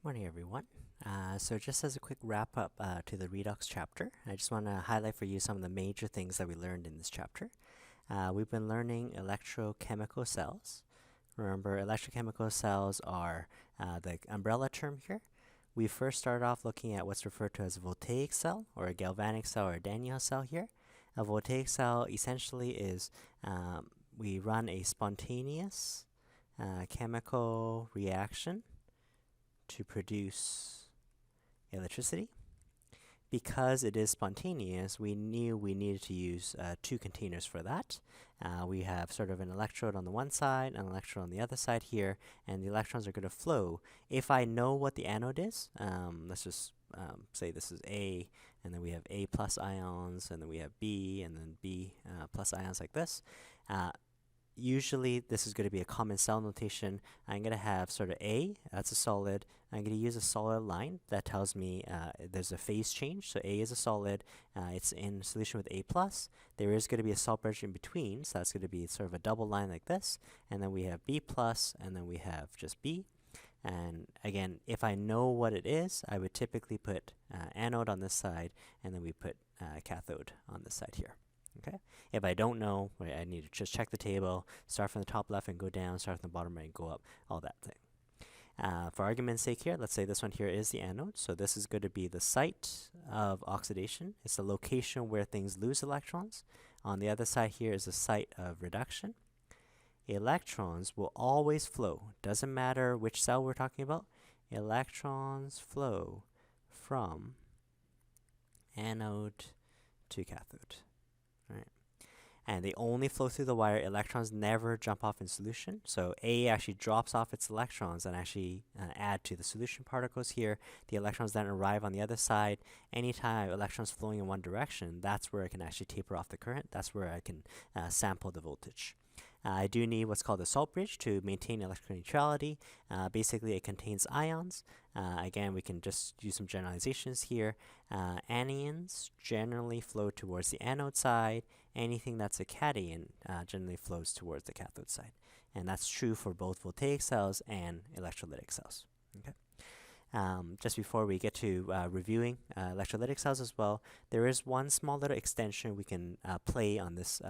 Morning, everyone. So just as a quick wrap up to the redox chapter, I just want to highlight for you some of the major things that we learned in this chapter. We've been learning electrochemical cells. Remember, electrochemical cells are the umbrella term here. We first started off looking at what's referred to as a voltaic cell, or a galvanic cell, or a Daniell cell here. A voltaic cell essentially is we run a spontaneous chemical reaction to produce electricity. Because it is spontaneous, we knew we needed to use two containers for that. We have sort of an electrode on the one side, an electrode on the other side here, and the electrons are going to flow. If I know what the anode is, let's just say this is A, and then we have A plus ions, and then we have B, and then B plus ions like this. Usually this is going to be a common cell notation. I'm going to have sort of A, that's a solid. I'm going to use a solid line that tells me there's a phase change. So A is a solid, it's in solution with A plus. There is going to be a salt bridge in between, so that's going to be sort of a double line like this. And then we have B plus, and then we have just B. And again, if I know what it is, I would typically put anode on this side, and then we put cathode on this side here. Okay. If I don't know, right, I need to just check the table, start from the top left and go down, start from the bottom right and go up, all that thing. For argument's sake here, let's say this one here is the anode. So this is going to be the site of oxidation. It's the location where things lose electrons. On the other side here is the site of reduction. Electrons will always flow. Doesn't matter which cell we're talking about. Electrons flow from anode to cathode. Right. And they only flow through the wire. Electrons never jump off in solution. So A actually drops off its electrons and actually add to the solution particles here. The electrons then arrive on the other side. Anytime electrons flowing in one direction, that's where I can actually taper off the current. That's where I can sample the voltage. I do need what's called a salt bridge to maintain electrical neutrality. Basically, it contains ions. Again, we can just use some generalizations here. Anions generally flow towards the anode side. Anything that's a cation generally flows towards the cathode side. And that's true for both voltaic cells and electrolytic cells. Okay. Just before we get to reviewing electrolytic cells as well, there is one small little extension we can play on this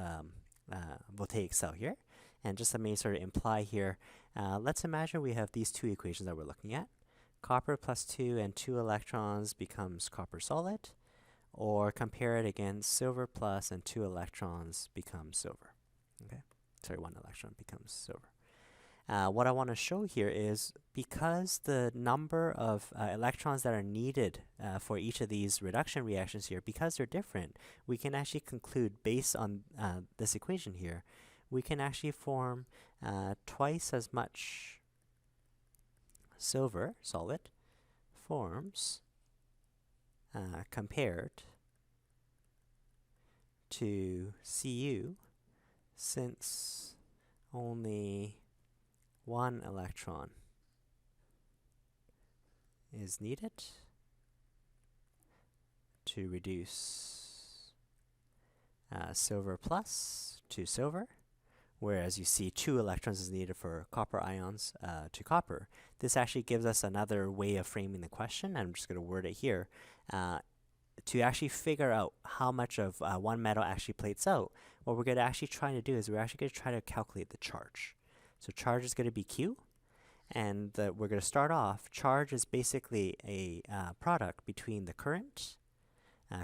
voltaic cell here. And just let me sort of imply here, let's imagine we have these two equations that we're looking at. Copper plus 2 and 2 electrons becomes copper solid, or compare it against silver plus and 2 electrons becomes silver. Okay, sorry, 1 electron becomes silver. What I want to show here is because the number of electrons that are needed for each of these reduction reactions here, because they're different, we can actually conclude based on this equation here, we can actually form twice as much silver solid forms compared to Cu, since only 1 electron is needed to reduce silver plus to silver, whereas you see 2 electrons is needed for copper ions to copper. This actually gives us another way of framing the question. I'm just going to word it here. To actually figure out how much of one metal actually plates out, what we're going to actually try to do is we're actually going to try to calculate the charge. So charge is going to be Q, and we're going to start off. Charge is basically a product between the current.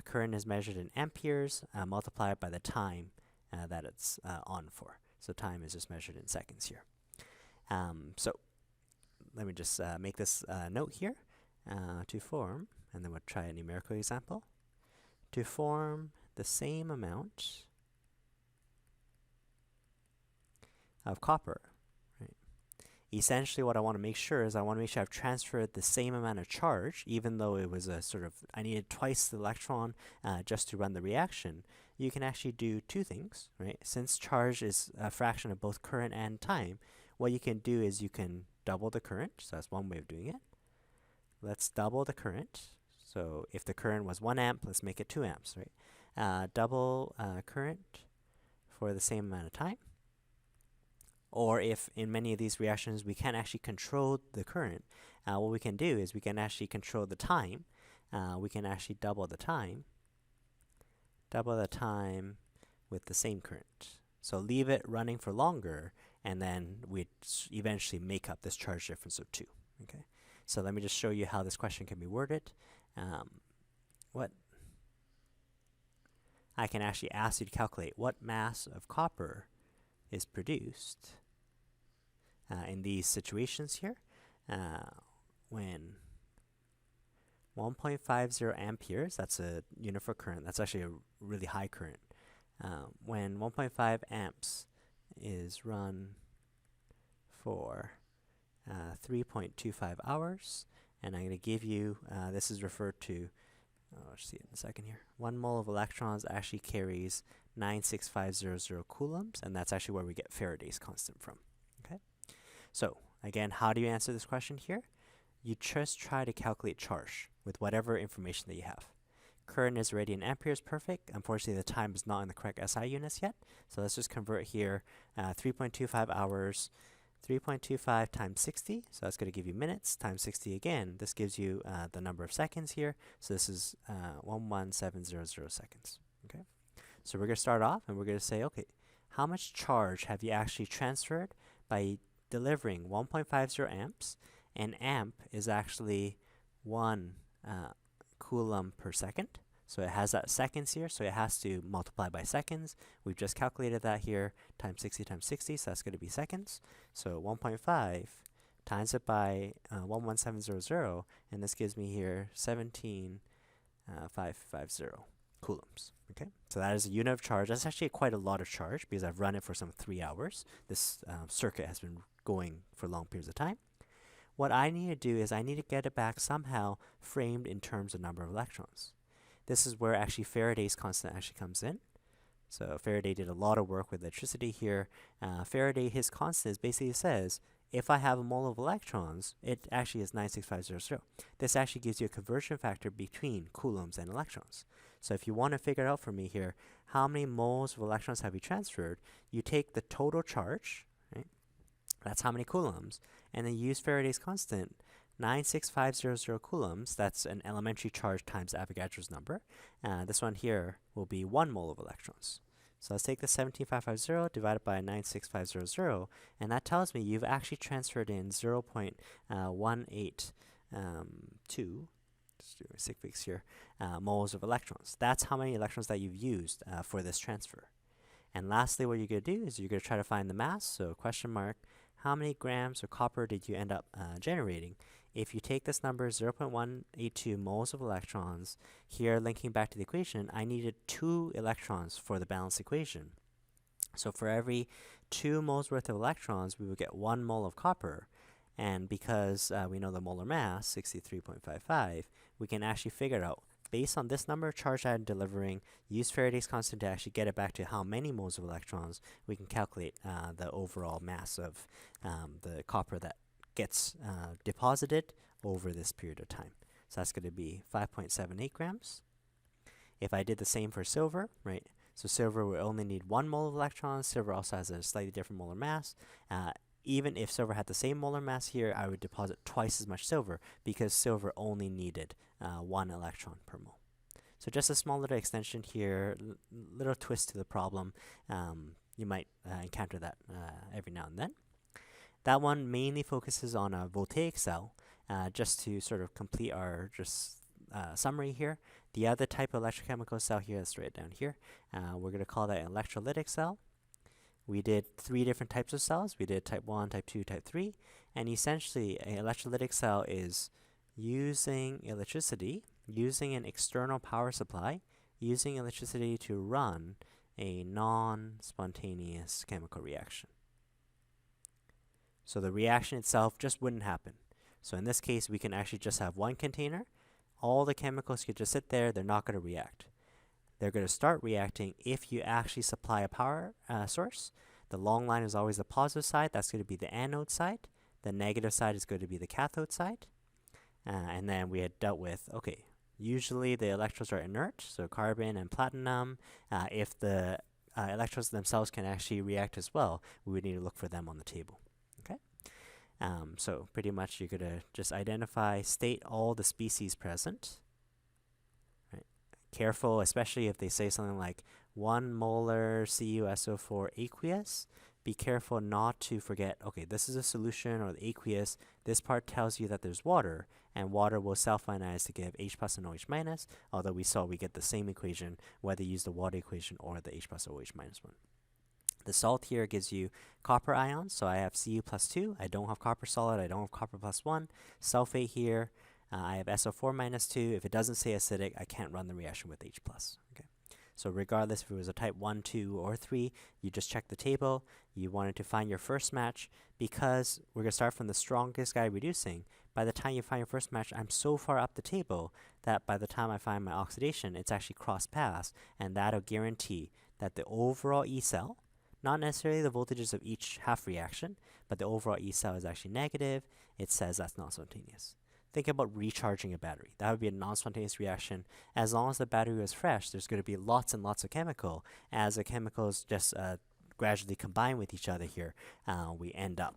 Current is measured in amperes multiplied by the time that it's on for. So time is just measured in seconds here. So let me just make this note here to form, and then we'll try a numerical example. To form the same amount of copper, right? Essentially what I want to make sure is I want to make sure I've transferred the same amount of charge, even though it was a sort of, I needed twice the electron just to run the reaction. You can actually do two things, right? Since charge is a fraction of both current and time, what you can do is you can double the current. So that's one way of doing it. Let's double the current. So if the current was 1 amp, let's make it 2 amps, right? Double current for the same amount of time. Or if in many of these reactions we can't actually control the current, what we can do is we can actually control the time. We can actually double the time with the same current. So leave it running for longer, and then we eventually make up this charge difference of 2. Okay, so let me just show you how this question can be worded. What I can actually ask you to calculate what mass of copper is produced in these situations here when 1.50 amperes, that's a unit for current, that's actually a really high current. When 1.5 amps is run for 3.25 hours, and I'm going to give you, this is referred to, I'll see it in a second here. 1 mole of electrons actually carries 96500 coulombs, and that's actually where we get Faraday's constant from. Okay, so again, how do you answer this question here? You just try to calculate charge with whatever information that you have. Current is already in amperes, perfect. Unfortunately, the time is not in the correct SI units yet, so let's just convert here. 3.25 hours, 3.25 times 60, so that's going to give you minutes, times 60 again. This gives you the number of seconds here, so this is 11700 seconds. Okay, so we're going to start off and we're going to say, okay, how much charge have you actually transferred by delivering 1.50 amps? And amp is actually 1 coulomb per second. So it has that seconds here, so it has to multiply by seconds. We've just calculated that here, times 60 times 60, so that's going to be seconds. So 1.5 times it by 11700, and this gives me here 17,550 coulombs. Okay, so that is a unit of charge. That's actually quite a lot of charge because I've run it for some 3 hours. This circuit has been going for long periods of time. What I need to do is I need to get it back somehow framed in terms of number of electrons. This is where actually Faraday's constant actually comes in. So Faraday did a lot of work with electricity here. Faraday, his constant basically says, if I have a mole of electrons, it actually is 96500. This actually gives you a conversion factor between coulombs and electrons. So if you want to figure out for me here, how many moles of electrons have you transferred, you take the total charge, right? That's how many coulombs, and then use Faraday's constant, 96500 coulombs. That's an elementary charge times Avogadro's number. This one here will be 1 mole of electrons. So let's take the 17,550 divided by 96500, and that tells me you've actually transferred in 0.182, just doing a sig figs here, moles of electrons. That's how many electrons that you've used for this transfer. And lastly, what you're going to do is you're going to try to find the mass. So question mark, how many grams of copper did you end up generating? If you take this number, 0.182 moles of electrons, here linking back to the equation, I needed 2 electrons for the balanced equation. So for every 2 moles worth of electrons, we would get 1 mole of copper. And because we know the molar mass, 63.55, we can actually figure out, based on this number of charge I'm delivering, use Faraday's constant to actually get it back to how many moles of electrons, we can calculate the overall mass of the copper that gets deposited over this period of time. So that's going to be 5.78 grams. If I did the same for silver, right, so silver will only need 1 mole of electrons. Silver also has a slightly different molar mass. Even if silver had the same molar mass here, I would deposit twice as much silver because silver only needed 1 electron per mole. So just a small little extension here, little twist to the problem. You might encounter that every now and then. That one mainly focuses on a voltaic cell. Just to sort of complete our summary here, the other type of electrochemical cell here, let's write it down here. We're going to call that an electrolytic cell. We did 3 different types of cells. We did type 1, type 2, type 3. And essentially, an electrolytic cell is using electricity, using an external power supply, using electricity to run a non-spontaneous chemical reaction. So the reaction itself just wouldn't happen. So in this case, we can actually just have 1 container. All the chemicals could just sit there. They're not going to react. They're going to start reacting if you actually supply a power source. The long line is always the positive side. That's going to be the anode side. The negative side is going to be the cathode side. And then we had dealt with, usually the electrodes are inert, so carbon and platinum. If the electrons themselves can actually react as well, we would need to look for them on the table. Okay. So pretty much you're gonna just identify, state all the species present. Right. Careful, especially if they say something like 1 molar CuSO4 aqueous. Be careful not to forget, okay, this is a solution or the aqueous. This part tells you that there's water, and water will self-ionize to give H plus and OH minus, although we saw we get the same equation whether you use the water equation or the H plus OH minus one. The salt here gives you copper ions, so I have Cu plus 2. I don't have copper solid. I don't have copper plus 1. Sulfate here, I have SO4 minus 2. If it doesn't say acidic, I can't run the reaction with H plus. Okay. So regardless if it was a type 1, 2, or 3, you just check the table. You wanted to find your first match. Because we're going to start from the strongest guy reducing, by the time you find your first match, I'm so far up the table that by the time I find my oxidation, it's actually cross paths, and that'll guarantee that the overall E cell, not necessarily the voltages of each half reaction, but the overall E cell is actually negative. It says that's non-spontaneous. Think about recharging a battery. That would be a non-spontaneous reaction. As long as the battery is fresh, there's going to be lots and lots of chemical. As the chemicals just gradually combine with each other here, we end up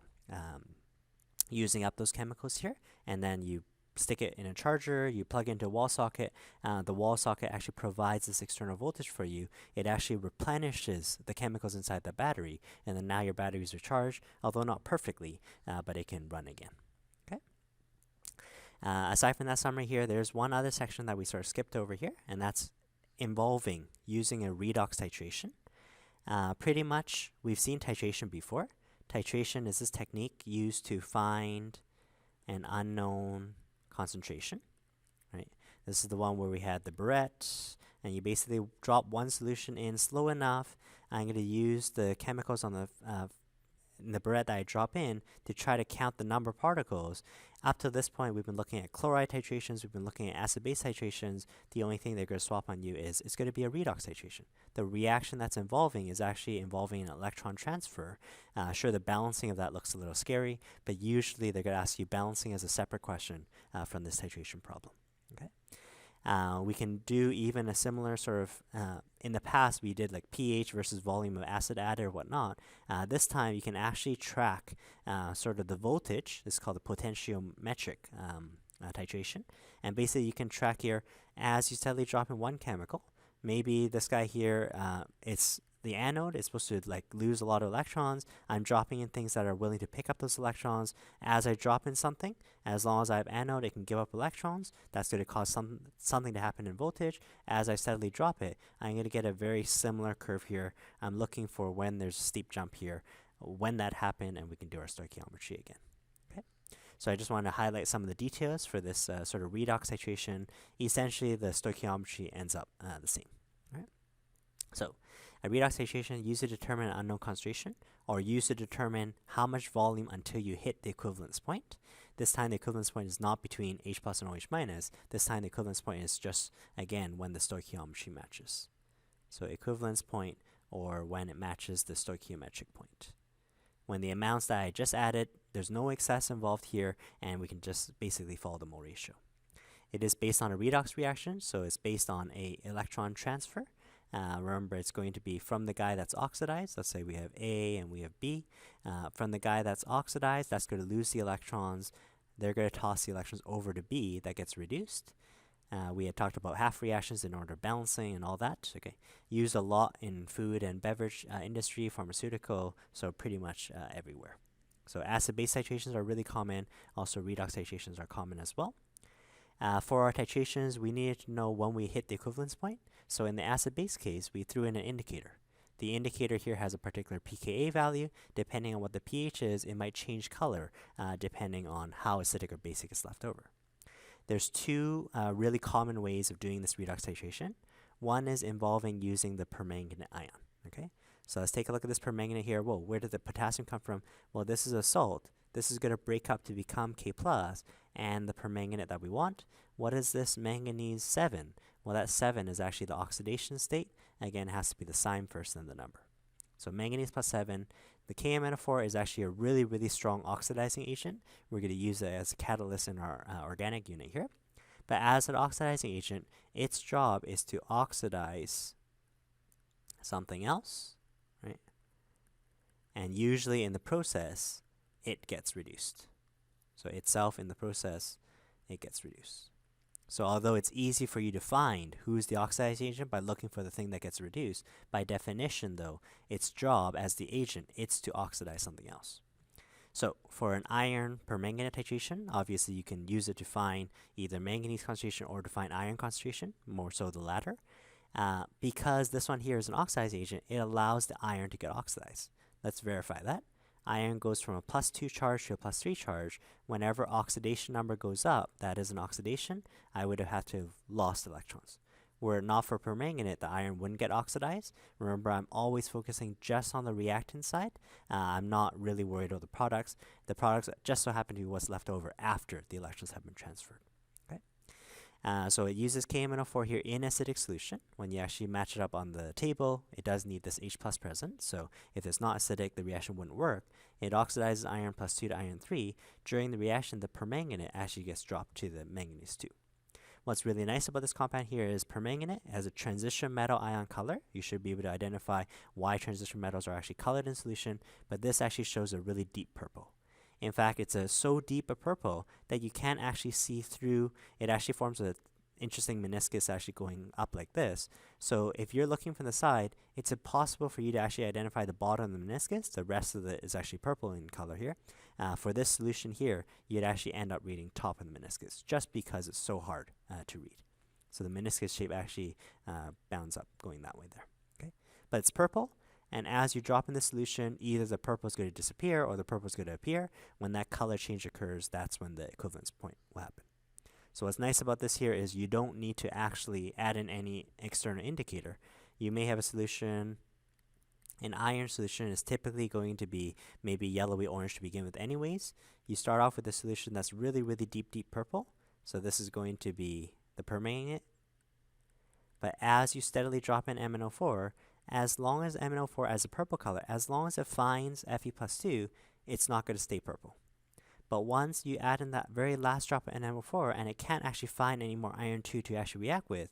using up those chemicals here, and then you stick it in a charger, you plug into a wall socket. The wall socket actually provides this external voltage for you. It actually replenishes the chemicals inside the battery, and then now your batteries are charged, although not perfectly, but it can run again. Okay. Aside from that summary here, there's one other section that we sort of skipped over here, and that's involving using a redox titration. Pretty much, we've seen titration before. Titration is this technique used to find an unknown concentration, right? This is the one where we had the burette, and you basically drop one solution in slow enough. I'm going to use the chemicals on the burette that I drop in to try to count the number of particles. Up to this point, we've been looking at chloride titrations, we've been looking at acid-base titrations. The only thing they're going to swap on you is it's going to be a redox titration. The reaction that's involving is actually involving an electron transfer. Sure, the balancing of that looks a little scary, but usually they're going to ask you balancing as a separate question from this titration problem. Okay. We can do even a similar sort of, in the past we did like pH versus volume of acid added or whatnot. This time you can actually track sort of the voltage. This is called the potentiometric titration. And basically you can track here as you steadily drop in one chemical. Maybe this guy here, it's the anode is supposed to like lose a lot of electrons. I'm dropping in things that are willing to pick up those electrons. As I drop in something, as long as I have anode, it can give up electrons. That's going to cause something to happen in voltage. As I steadily drop it, I'm going to get a very similar curve here. I'm looking for when there's a steep jump here, when that happened, and we can do our stoichiometry again. Okay. So I just wanted to highlight some of the details for this sort of redox titration. Essentially, the stoichiometry ends up the same. All right. So a redox titration used to determine an unknown concentration, or used to determine how much volume until you hit the equivalence point. This time the equivalence point is not between H plus and OH minus. This time the equivalence point is just, again, when the stoichiometry matches. So equivalence point, or when it matches the stoichiometric point. When the amounts that I just added, there's no excess involved here, and we can just basically follow the mole ratio. It is based on a redox reaction, so it's based on a electron transfer. Remember, it's going to be from the guy that's oxidized. Let's say we have A and we have B. From the guy that's oxidized, that's going to lose the electrons. They're going to toss the electrons over to B. That gets reduced. We had talked about half reactions in order balancing and all that. Okay, used a lot in food and beverage industry, pharmaceutical, so pretty much everywhere. So acid-base titrations are really common. Also, redox titrations are common as well. For our titrations, we needed to know when we hit the equivalence point. So in the acid-base case, we threw in an indicator. The indicator here has a particular pKa value. Depending on what the pH is, it might change color depending on how acidic or basic is left over. There's two really common ways of doing this redox titration. One is involving using the permanganate ion. Okay, so let's take a look at this permanganate here. Whoa, where did the potassium come from? Well, this is a salt. This is going to break up to become K+, and the permanganate that we want. What is this manganese 7? Well, that 7 is actually the oxidation state. Again, it has to be the sign first and then the number. So manganese plus 7. The KMNO4 is actually a really, really strong oxidizing agent. We're going to use it as a catalyst in our organic unit here. But as an oxidizing agent, its job is to oxidize something else, right? And usually in the process, it gets reduced. So itself in the process, it gets reduced. So although it's easy for you to find who's the oxidizing agent by looking for the thing that gets reduced, by definition though, its job as the agent, it's to oxidize something else. So for an iron permanganate titration, obviously you can use it to find either manganese concentration or to find iron concentration, more so the latter. Because this one here is an oxidizing agent, it allows the iron to get oxidized. Let's verify that. Iron goes from a +2 charge to a +3 charge. Whenever oxidation number goes up, that is an oxidation, I would have had to have lost electrons. Were it not for permanganate, the iron wouldn't get oxidized. Remember, I'm always focusing just on the reactant side. I'm not really worried about the products. The products just so happen to be what's left over after the electrons have been transferred. So it uses KMnO4 here in acidic solution. When you actually match it up on the table, it does need this H+ present. So if it's not acidic, the reaction wouldn't work. It oxidizes iron +2 to iron 3. During the reaction, the permanganate actually gets dropped to the manganese 2. What's really nice about this compound here is permanganate has a transition metal ion color. You should be able to identify why transition metals are actually colored in solution, but this actually shows a really deep purple. In fact, it's so deep a purple that you can't actually see through. It actually forms an interesting meniscus actually going up like this. So if you're looking from the side, it's impossible for you to actually identify the bottom of the meniscus. The rest of it is actually purple in color here. For this solution here, you'd actually end up reading top of the meniscus just because it's so hard to read. So the meniscus shape actually bounds up going that way there. Okay, but it's purple. And as you drop in the solution, either the purple is going to disappear or the purple is going to appear. When that color change occurs, that's when the equivalence point will happen. So what's nice about this here is you don't need to actually add in any external indicator. You may have a solution. An iron solution is typically going to be maybe yellowy orange to begin with anyways. You start off with a solution that's really, really deep purple. So this is going to be the permanganate. But as you steadily drop in MnO4, as long as MnO4 has a purple color, as long as it finds Fe+2, it's not going to stay purple. But once you add in that very last drop of NMO4 and it can't actually find any more iron 2 to actually react with,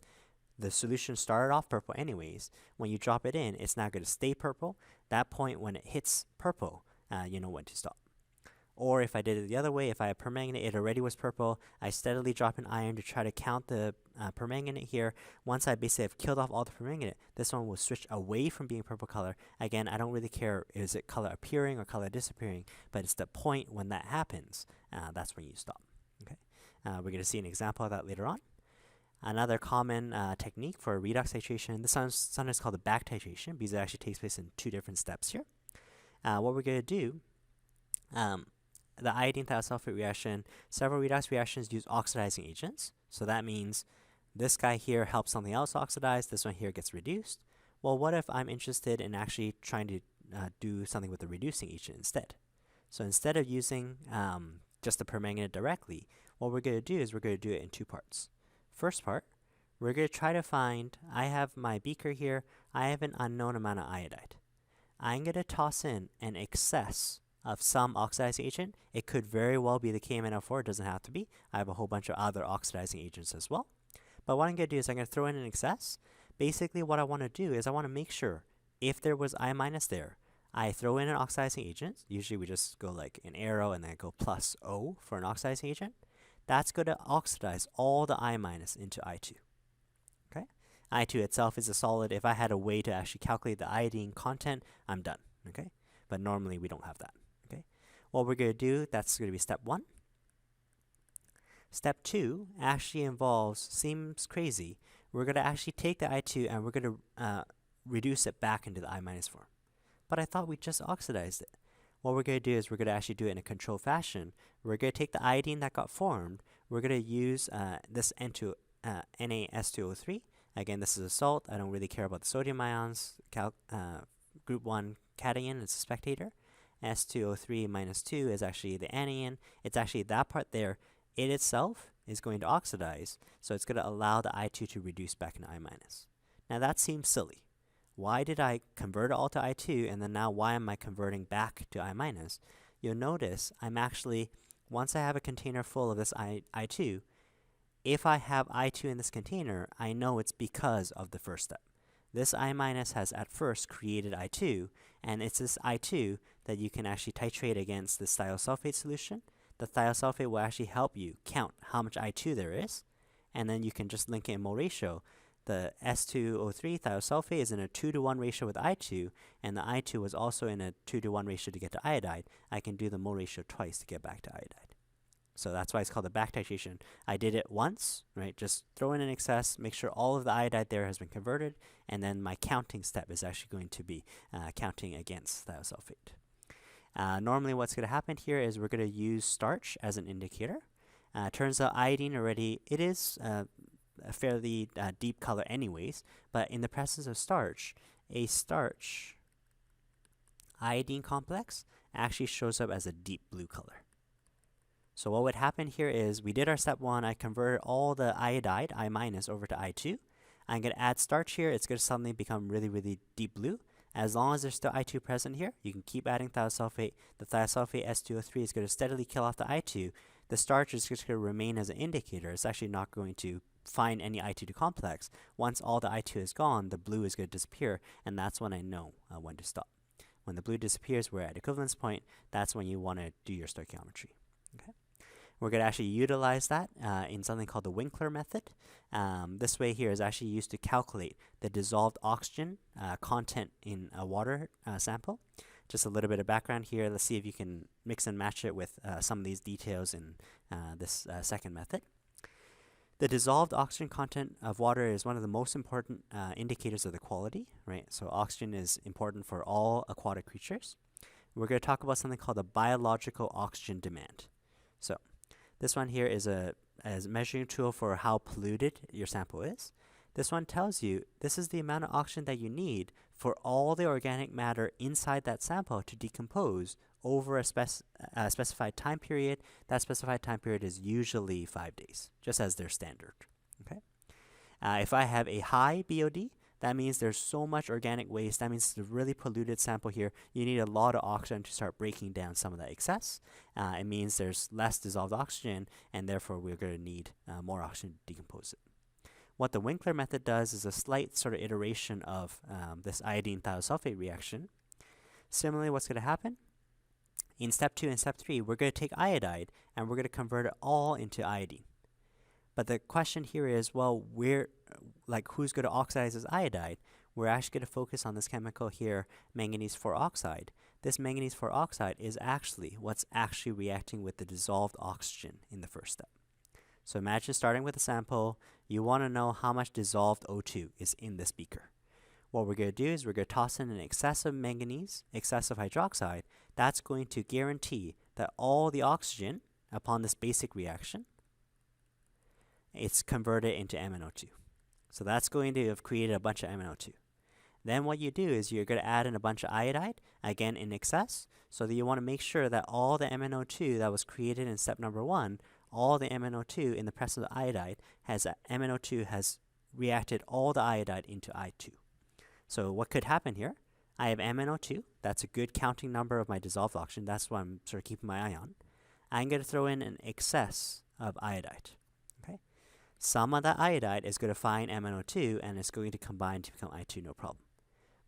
the solution started off purple anyways. When you drop it in, it's not going to stay purple. That point when it hits purple, you know when to stop. Or if I did it the other way, if I had permanganate, it already was purple. I steadily drop in iron to try to count the permanganate here. Once I basically have killed off all the permanganate, this one will switch away from being purple color. Again, I don't really care is it color appearing or color disappearing, but it's the point when that happens. That's when you stop. Okay, we're going to see an example of that later on. Another common technique for redox titration, this is sometimes called the back titration because it actually takes place in 2 different steps here. What we're going to do, the iodine thiosulfate reaction, several redox reactions use oxidizing agents. So that means this guy here helps something else oxidize, this one here gets reduced. Well, what if I'm interested in actually trying to do something with a reducing agent instead? So instead of using just the permanganate directly, what we're going to do is we're going to do it in 2 parts. First part, we're going to try to find, I have my beaker here, I have an unknown amount of iodide. I'm going to toss in an excess of some oxidizing agent. It could very well be the KMnO4, it doesn't have to be. I have a whole bunch of other oxidizing agents as well. But what I'm going to do is I'm going to throw in an excess. Basically what I want to do is I want to make sure if there was I- there, I throw in an oxidizing agent. Usually we just go like an arrow and then go +O for an oxidizing agent. That's going to oxidize all the I- into I2. Okay? I2 itself is a solid. If I had a way to actually calculate the iodine content, I'm done. Okay? But normally we don't have that. Okay? What we're going to do, that's going to be step 1. Step 2 actually involves, seems crazy, we're going to actually take the I2 and we're going to reduce it back into the I- form. But I thought we just oxidized it. What we're going to do is we're going to actually do it in a controlled fashion. We're going to take the iodine that got formed. We're going to use this NaS2O3. Again, this is a salt. I don't really care about the sodium ions. Group 1 cation is a spectator. S2O3 minus 2 is actually the anion. It's actually that part there. It itself is going to oxidize, so it's going to allow the I2 to reduce back into I-. Now that seems silly. Why did I convert it all to I2, and then now why am I converting back to I-? You'll notice I'm actually, once I have a container full of this I2, if I have I2 in this container, I know it's because of the first step. This I minus has at first created I2, and it's this I2 that you can actually titrate against the thiosulfate solution. The thiosulfate will actually help you count how much I2 there is, and then you can just link it in mole ratio. The S2O3 thiosulfate is in a 2-to-1 ratio with I2, and the I2 was also in a 2-to-1 ratio to get to iodide. I can do the mole ratio twice to get back to iodide. So that's why it's called the back titration. I did it once, right? Just throw in an excess, make sure all of the iodide there has been converted, and then my counting step is actually going to be counting against thiosulfate. Normally what's going to happen here is we're going to use starch as an indicator. Turns out iodine already, it is a fairly deep color anyways, but in the presence of starch, a starch iodine complex actually shows up as a deep blue color. So what would happen here is we did our step 1, I converted all the iodide, I minus, over to I2. I'm going to add starch here, it's going to suddenly become really, really deep blue. As long as there's still I2 present here, you can keep adding thiosulfate. The thiosulfate S2O3 is going to steadily kill off the I2. The starch is just going to remain as an indicator. It's actually not going to find any I2 complex. Once all the I2 is gone, the blue is going to disappear, and that's when I know when to stop. When the blue disappears, we're at equivalence point. That's when you want to do your stoichiometry. Okay. We're going to actually utilize that in something called the Winkler method. This way here is actually used to calculate the dissolved oxygen content in a water sample. Just a little bit of background here. Let's see if you can mix and match it with some of these details in this second method. The dissolved oxygen content of water is one of the most important indicators of the quality, right? So oxygen is important for all aquatic creatures. We're going to talk about something called the biological oxygen demand. So this one here is a measuring tool for how polluted your sample is. This one tells you this is the amount of oxygen that you need for all the organic matter inside that sample to decompose over a specified time period. That specified time period is usually 5 days, just as their standard. Okay. If I have a high BOD, that means there's so much organic waste. That means it's a really polluted sample here. You need a lot of oxygen to start breaking down some of that excess. It means there's less dissolved oxygen, and therefore we're going to need more oxygen to decompose it. What the Winkler method does is a slight sort of iteration of this iodine thiosulfate reaction. Similarly, what's going to happen? In step 2 and step 3, we're going to take iodide, and we're going to convert it all into iodine. But the question here is, well, who's going to oxidize this iodide? We're actually going to focus on this chemical here, manganese 4 oxide. This manganese 4 oxide is actually what's actually reacting with the dissolved oxygen in the first step. So imagine starting with a sample. You want to know how much dissolved O2 is in this beaker. What we're going to do is we're going to toss in an excess of manganese, excess of hydroxide. That's going to guarantee that all the oxygen upon this basic reaction, it's converted into MnO2. So that's going to have created a bunch of MnO2. Then what you do is you're going to add in a bunch of iodide, again in excess, so that you want to make sure that all the MnO2 that was created in step number 1, all the MnO2 in the presence of iodide, MnO2 has reacted all the iodide into I2. So what could happen here? I have MnO2. That's a good counting number of my dissolved oxygen. That's what I'm sort of keeping my eye on. I'm going to throw in an excess of iodide. Okay. Some of that iodide is going to find MnO2, and it's going to combine to become I2, no problem.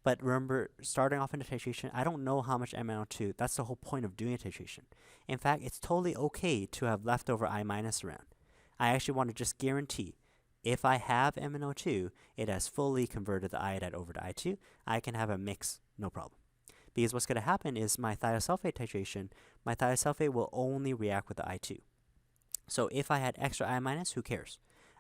But remember, starting off in the titration, I don't know how much MnO2. That's the whole point of doing a titration. In fact, it's totally okay to have leftover I minus around. I actually want to just guarantee if I have MnO2, it has fully converted the iodide over to I2. I can have a mix, no problem. Because what's going to happen is my thiosulfate titration, my thiosulfate will only react with the I2. So if I had extra I minus, who cares?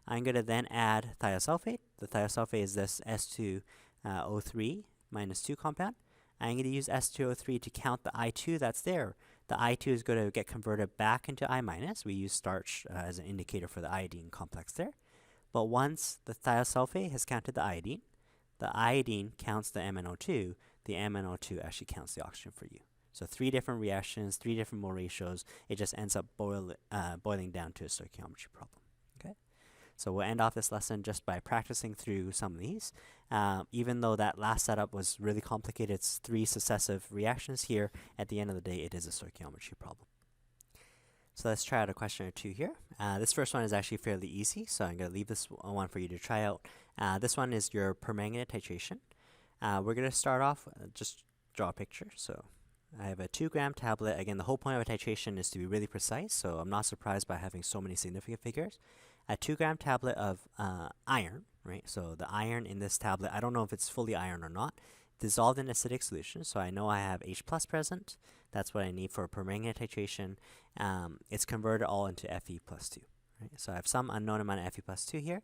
I'm going to then add thiosulfate. The thiosulfate is this S2O3 minus 2 compound. I'm going to use S2O3 to count the I2 that's there. The I2 is going to get converted back into I minus. We use starch as an indicator for the iodine complex there. But once the thiosulfate has counted the iodine counts the MnO2. The MnO2 actually counts the oxygen for you. So 3 different reactions, 3 different mole ratios. It just ends up boiling down to a stoichiometry problem. Okay. So we'll end off this lesson just by practicing through some of these. Even though that last setup was really complicated, it's 3 successive reactions here. At the end of the day, it is a stoichiometry problem. So let's try out a question or two here. This first one is actually fairly easy, so I'm going to leave this one for you to try out. This one is your permanganate titration. We're going to start off, just draw a picture. So I have a 2-gram tablet. Again, the whole point of a titration is to be really precise, so I'm not surprised by having so many significant figures. A 2-gram tablet of iron, right? So the iron in this tablet, I don't know if it's fully iron or not, dissolved in acidic solution, so I know I have H plus present. That's what I need for permanganate titration. It's converted all into Fe plus 2. Right? So I have some unknown amount of Fe plus 2 here.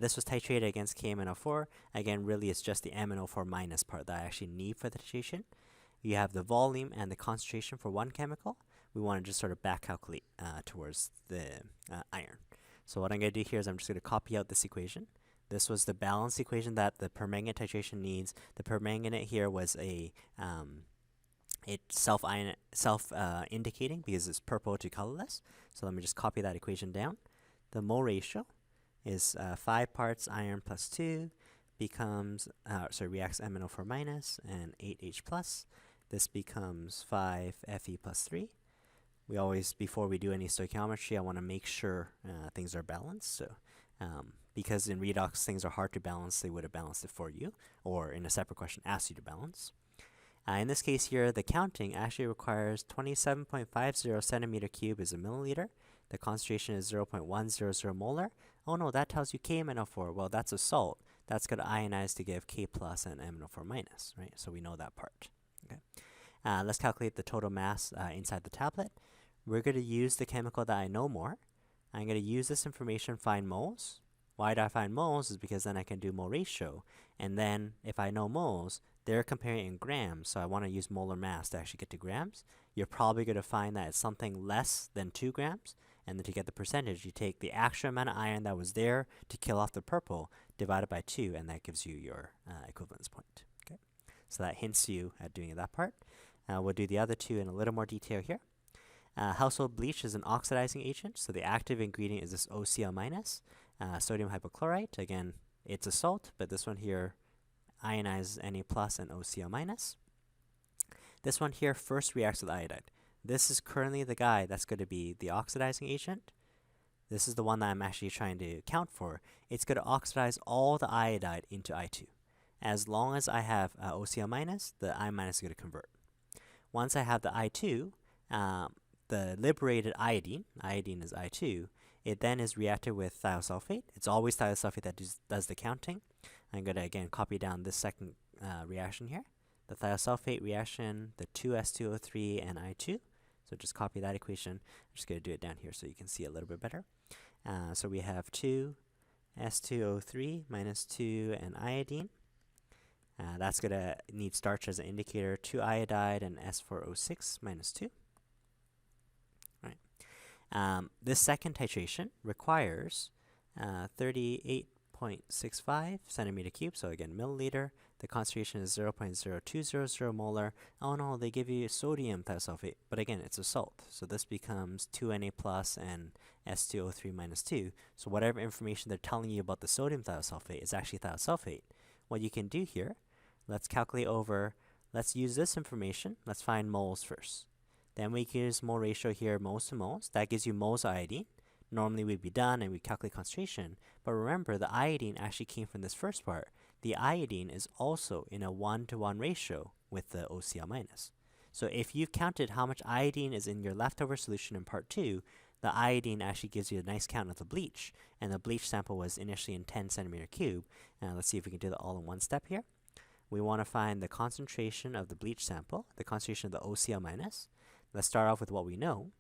This was titrated against KMnO4. Again, really it's just the MnO4 minus part that I actually need for the titration. You have the volume and the concentration for one chemical. We want to just sort of back calculate towards the iron. So what I'm going to do here is I'm just going to copy out this equation. This was the balanced equation that the permanganate titration needs. The permanganate here was it's self-indicating because it's purple to colorless. So let me just copy that equation down. The mole ratio is 5 parts iron plus 2 becomes, reacts MnO4 minus and 8H plus. This becomes 5 Fe plus 3. We always, before we do any stoichiometry, I want to make sure things are balanced. So because in redox things are hard to balance, they would have balanced it for you, or in a separate question asked you to balance. In this case here, the counting actually requires 27.50 centimeter cube is a milliliter. The concentration is 0.100 molar. Oh no, that tells you KMnO4. Well, that's a salt. That's going to ionize to give K plus and MnO4 minus, right? So we know that part. Okay. Let's calculate the total mass inside the tablet. We're going to use the chemical that I know more. I'm going to use this information to find moles. Why do I find moles? Is because then I can do mole ratio. And then if I know moles, they're comparing in grams, so I want to use molar mass to actually get to grams. You're probably going to find that it's something less than 2 grams. And then to get the percentage, you take the actual amount of iron that was there to kill off the purple, divided by 2, and that gives you your equivalence point. Okay, so that hints you at doing that part. We'll do the other two in a little more detail here. Household bleach is an oxidizing agent, so the active ingredient is this OCl minus. Sodium hypochlorite, again, it's a salt, but this one here ionizes Na plus and OCl minus. This one here first reacts with iodide. This is currently the guy that's going to be the oxidizing agent. This is the one that I'm actually trying to account for. It's going to oxidize all the iodide into I2. As long as I have OCl minus, the I minus is going to convert. Once I have the I2, the liberated iodine is I2, it then is reacted with thiosulfate. It's always thiosulfate that does the counting. I'm going to, again, copy down this second reaction here. The thiosulfate reaction, the 2s2O3 and I2. So just copy that equation. I'm just going to do it down here so you can see it a little bit better. So we have 2s2O3 minus 2 and iodine. That's going to need starch as an indicator, 2 iodide and S4O6 minus 2. This second titration requires 38.65 centimeter cube, so again, milliliter. The concentration is 0.0200 molar. Oh no, they give you sodium thiosulfate, but again, it's a salt. So this becomes 2Na plus and S2O3 minus 2. So whatever information they're telling you about the sodium thiosulfate is actually thiosulfate. What you can do here, let's calculate over, let's use this information. Let's find moles first. Then we can use mole ratio here, moles to moles. That gives you moles of iodine. Normally we'd be done and we calculate concentration. But remember, the iodine actually came from this first part. The iodine is also in a 1-to-1 ratio with the OCl minus. So if you've counted how much iodine is in your leftover solution in part 2, the iodine actually gives you a nice count of the bleach. And the bleach sample was initially in 10 centimeter cube. Let's see if we can do that all in one step here. We want to find the concentration of the bleach sample, the concentration of the OCl minus. Let's start off with what we know.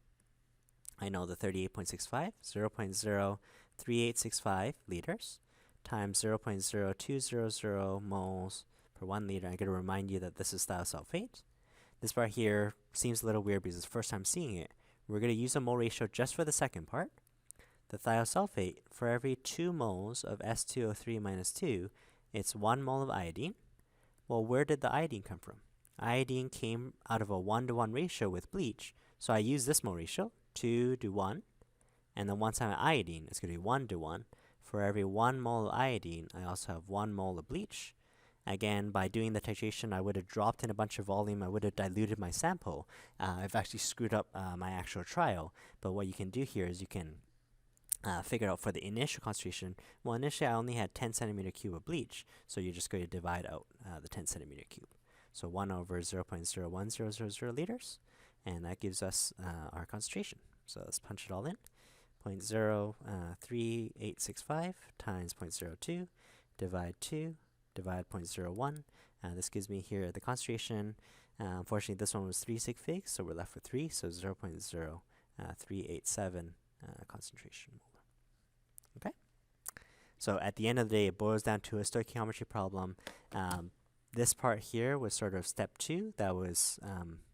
I know the 38.65, 0.03865 liters times 0.0200 moles per 1 liter. I'm going to remind you that this is thiosulfate. This part here seems a little weird because it's the first time seeing it. We're going to use a mole ratio just for the second part. The thiosulfate, for every 2 moles of S2O3 minus 2, it's 1 mole of iodine. Well, where did the iodine come from? Iodine came out of a 1-to-1 ratio with bleach. So I use this mole ratio, 2 to 1. And then once I'm at iodine, it's going to be 1 to 1. For every 1 mole of iodine, I also have 1 mole of bleach. Again, by doing the titration, I would have dropped in a bunch of volume. I would have diluted my sample. I've actually screwed up my actual trial. But what you can do here is you can figure out for the initial concentration. Well, initially I only had 10 centimeter cube of bleach, so you're just going to divide out the 10 centimeter cube. So 1 over 0.01000 liters, and that gives us our concentration. So let's punch it all in. 0.03865 times 0.02, divide 2, divide 0.01. This gives me here the concentration. Unfortunately, this one was 3 sig figs, so we're left with 3, so 0.0387 concentration molar. Okay? So at the end of the day, it boils down to a stoichiometry problem. This part here was sort of step 2. That was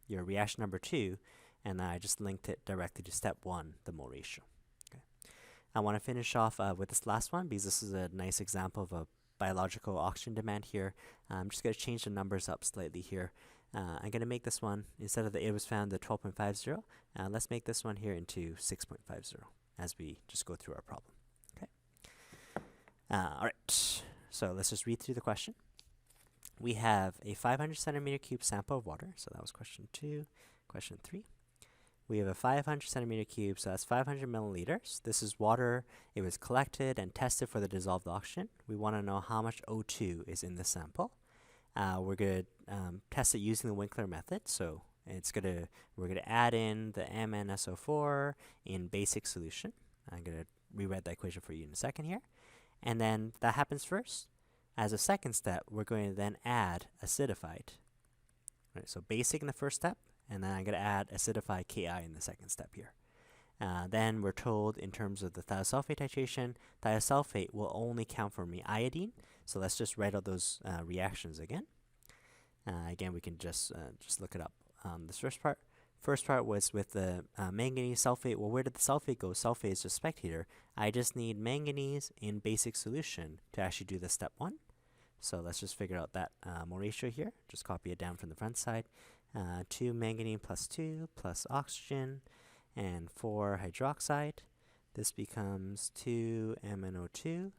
your reaction number 2, and I just linked it directly to step 1, the mole ratio. Okay. I want to finish off with this last one because this is a nice example of a biological oxygen demand here. I'm just going to change the numbers up slightly here. I'm going to make this one, instead of the it was found the 12.50, let's make this one here into 6.50 as we just go through our problem. Okay. All right. So let's just read through the question. We have a 500 centimeter cube sample of water. So that was question 2. Question 3. We have a 500 centimeter cube, so that's 500 milliliters. This is water. It was collected and tested for the dissolved oxygen. We want to know how much O2 is in the sample. We're going to test it using the Winkler method. So we're gonna add in the MnSO4 in basic solution. I'm going to rewrite the equation for you in a second here. And then that happens first. As a second step, we're going to then add acidified. Right, so basic in the first step, and then I'm going to add acidified Ki in the second step here. Then we're told in terms of the thiosulfate titration, thiosulfate will only count for me iodine. So let's just write out those reactions again. Again, we can just look it up. This first part was with the manganese sulfate. Well, where did the sulfate go? Sulfate is just spectator. I just need manganese in basic solution to actually do the step 1. So let's just figure out that mole ratio here. Just copy it down from the front side. 2 manganese plus 2 plus oxygen and 4 hydroxide. This becomes 2 MnO2,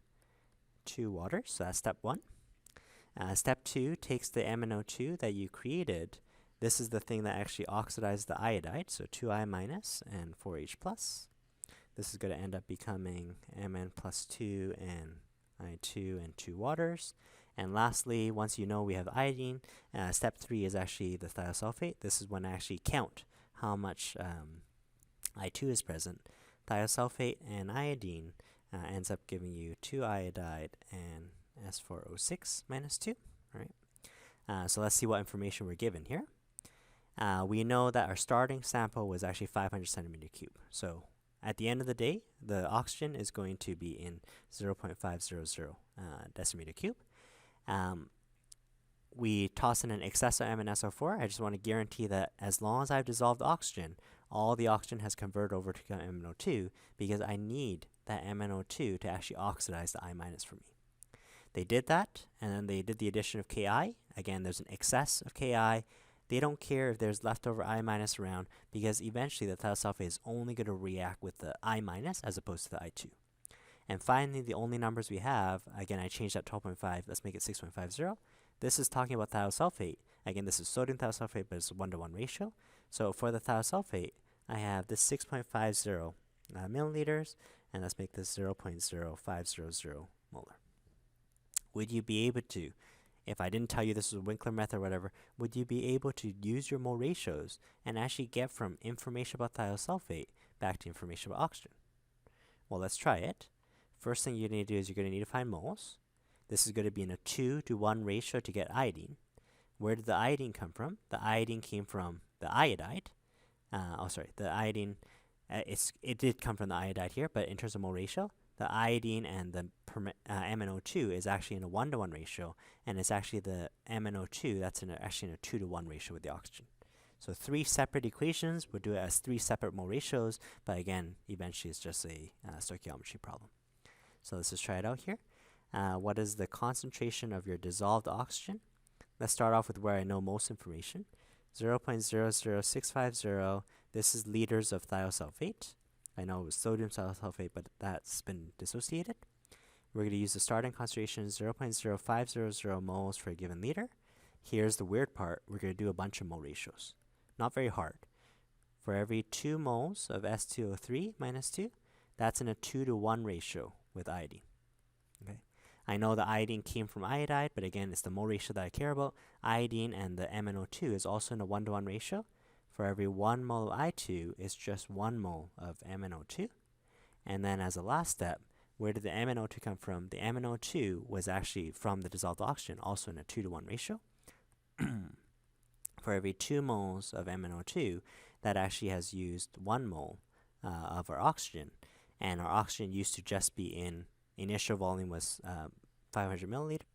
2 water. So that's step 1. Step 2 takes the MnO2 that you created. This is the thing that actually oxidizes the iodide. So 2I minus and 4H plus. This is going to end up becoming Mn plus 2 and I2 and 2 waters. And lastly, once you know we have iodine, step 3 is actually the thiosulfate. This is when I actually count how much I2 is present. Thiosulfate and iodine ends up giving you 2 iodide and S4O6 minus 2. All right. So let's see what information we're given here. We know that our starting sample was actually 500 centimeter cube. So at the end of the day, the oxygen is going to be in 0.500 decimeter cube. We toss in an excess of MnSO4. I just want to guarantee that as long as I've dissolved oxygen, all the oxygen has converted over to MnO2 because I need that MnO2 to actually oxidize the I minus for me. They did that, and then they did the addition of Ki. Again, there's an excess of Ki. They don't care if there's leftover I minus around because eventually the thiosulfate is only going to react with the I minus as opposed to the I2. And finally, the only numbers we have, again, I changed that 12.5. Let's make it 6.50. This is talking about thiosulfate. Again, this is sodium thiosulfate, but it's a 1-to-1 ratio. So for the thiosulfate, I have this 6.50 milliliters, and let's make this 0.0500 molar. Would you be able to, if I didn't tell you this was a Winkler method or whatever, would you be able to use your mole ratios and actually get from information about thiosulfate back to information about oxygen? Well, let's try it. First thing you're going to do is you're going to need to find moles. This is going to be in a 2-to-1 ratio to get iodine. Where did the iodine come from? The iodine came from the iodide. The iodine, it did come from the iodide here, but in terms of mole ratio, the iodine and the MnO2 is actually in a 1-to-1 ratio, and it's actually the MnO2 that's actually in a 2-to-1 ratio with the oxygen. So 3 separate equations, we'll do it as 3 separate mole ratios, but again, eventually it's just a stoichiometry problem. So let's just try it out here. What is the concentration of your dissolved oxygen? Let's start off with where I know most information. 0.00650. This is liters of thiosulfate. I know it was sodium thiosulfate, but that's been dissociated. we're going to use the starting concentration 0.0500 moles for a given liter. Here's the weird part. We're going to do a bunch of mole ratios. Not very hard. For every 2 moles of S2O3 minus 2, that's in a 2-to-1 ratio with iodine. Okay. I know the iodine came from iodide, but again, it's the mole ratio that I care about. Iodine and the MnO2 is also in a 1-to-1 ratio. For every 1 mole of I2, it's just 1 mole of MnO2. And then as a last step, where did the MnO2 come from? The MnO2 was actually from the dissolved oxygen, also in a 2-to-1 ratio. For every 2 moles of MnO2, that actually has used 1 mole of our oxygen. And our oxygen used to just be in, initial volume was 500 milliliters.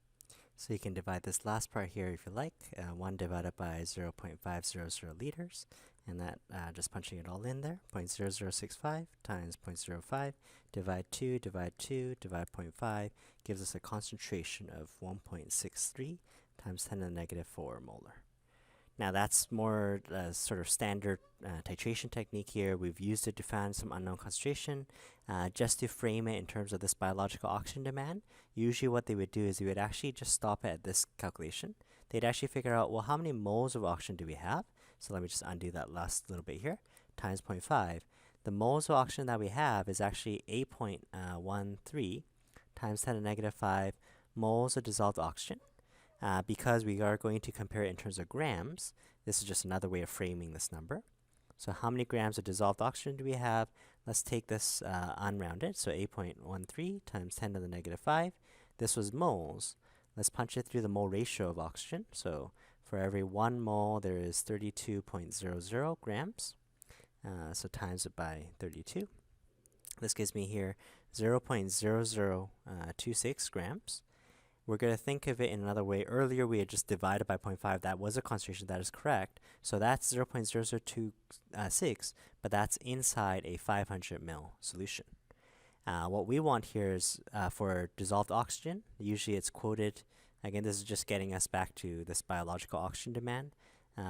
So you can divide this last part here if you like, 1 divided by 0.500 liters, and that just punching it all in there, 0.0065 times 0.05, divide 2, divide 2, divide 0.5, gives us a concentration of 1.63 times 10 to the negative 4 molar. Now that's more sort of standard titration technique here. We've used it to find some unknown concentration. Just to frame it in terms of this biological oxygen demand, usually what they would do is they would actually just stop at this calculation. They'd actually figure out, well, how many moles of oxygen do we have? So let me just undo that last little bit here, times 0.5. The moles of oxygen that we have is actually 8.13 times 10 to the negative 5 moles of dissolved oxygen. Because we are going to compare it in terms of grams, this is just another way of framing this number. So how many grams of dissolved oxygen do we have? Let's take this unrounded, so 8.13 times 10 to the negative 5. This was moles. Let's punch it through the mole ratio of oxygen. So for every 1 mole, there is 32.00 grams. So times it by 32. This gives me here 0.0026 grams. We're going to think of it in another way. Earlier, we had just divided by 0.5. That was a concentration. That is correct. So that's 0.0026, but that's inside a 500 ml solution. What we want here is for dissolved oxygen. Usually it's quoted. Again, this is just getting us back to this biological oxygen demand.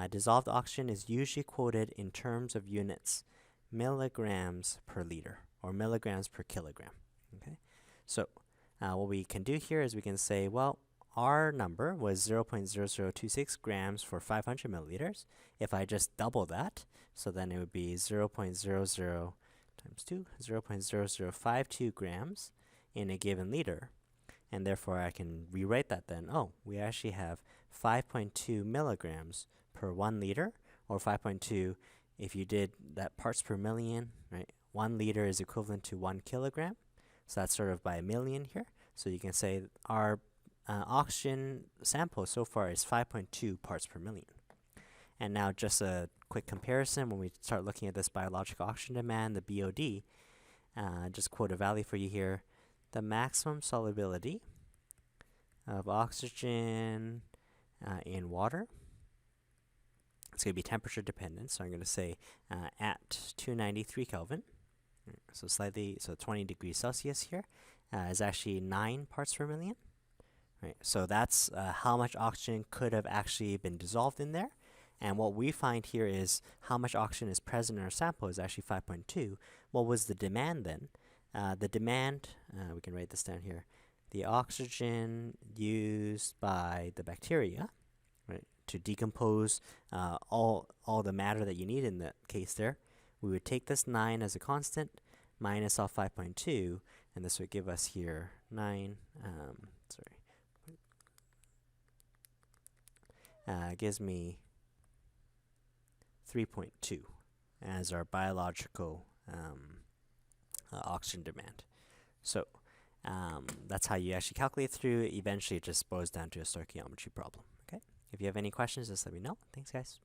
Dissolved oxygen is usually quoted in terms of units, milligrams per liter or milligrams per kilogram. Okay, so what we can do here is we can say, well, our number was 0.0026 grams for 500 milliliters. If I just double that, so then it would be 0.00 times 2, 0.0052 grams in a given liter. And therefore, I can rewrite that then. Oh, we actually have 5.2 milligrams per 1 liter, or 5.2 if you did that parts per million, right? 1 liter is equivalent to 1 kilogram. So that's sort of by a million here. So you can say our oxygen sample so far is 5.2 parts per million. And now just a quick comparison when we start looking at this biological oxygen demand, the BOD, just quote a value for you here. The maximum solubility of oxygen in water, it's going to be temperature dependent. So I'm going to say at 293 Kelvin. So 20 degrees Celsius here is actually 9 parts per million. Right. So that's how much oxygen could have actually been dissolved in there. And what we find here is how much oxygen is present in our sample is actually 5.2. What was the demand then? The demand, we can write this down here. The oxygen used by the bacteria, right, to decompose all the matter that you need in that case there. We would take this 9 as a constant, minus off 5.2, and this would give us here 9, gives me 3.2 as our biological oxygen demand. So that's how you actually calculate through. Eventually, it just boils down to a stoichiometry problem. Okay. If you have any questions, just let me know. Thanks, guys.